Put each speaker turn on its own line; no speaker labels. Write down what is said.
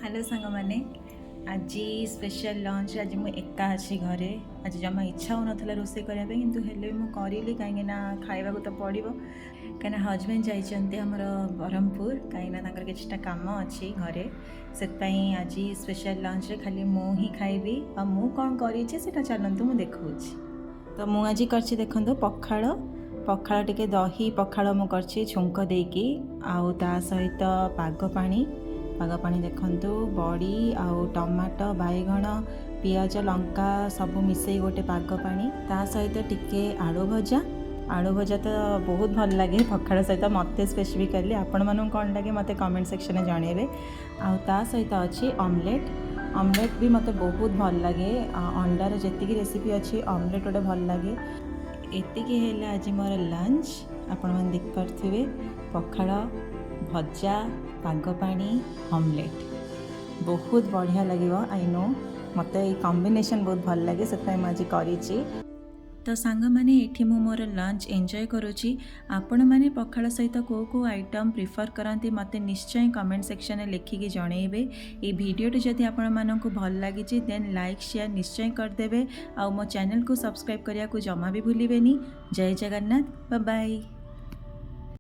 Hello सांग मैंने आज स्पेशल लंच आज मुझे एका अच्छी घरे आज जमा इच्छा हो ना रोसे करने किंतु हेले मु करी कहीं खावा तो पड़ो कहीं हजबैंड जाइए आमर ब्रह्मपुर कहीं किसी कम अच्छी घरे से आज स्पेशल लंच रे खाली मु ही खाइबी आ मु कौन करी चलतु मुझे देखा तो मु आज कर देखो पखाड़ पखाड़ टिके दही पखाड़ मु कर छुंक देकी आउ ता सहित पाग पानी देखंतु बड़ी आउ टमाटो बैगण पियाज लंका सब मिसई गोटे पाग पानी ता सहित टिके आलू भजा तो बहुत भल लगे पखाड़ सहित मत स्पेसिफिकली आपण मानू कौन लगे मत कमेंट सेक्शन में जनइबे आउ ता सहित अच्छी ऑमलेट भी मत बहुत भल लगे अंडार जी रेसिपी अच्छी ऑमलेट गोटे भल लगे एतिकी है आज मोर लंच आपण मैंने देख पारे पखाड़ भजा पाग पानी ऑमलेट बहुत बढ़िया लगे आई नो मत कॉम्बिनेशन बहुत भल लगे से आज करी तो सांग माने एठी मु मोर लंच एंजॉय करुची आपण माने पखाड़ सहित को आइटम प्रिफर करती मत निश्चय कमेंट सेक्शन में लिखिकी जनइबे ये वीडियोटी जदि आपण मानकु भल लगी देन लाइक शेयर निश्चय करदेवे आ मो चैनल को सब्सक्राइब करिया को जमा भी भूलिबेनी। जय जगन्नाथ बाय बाय।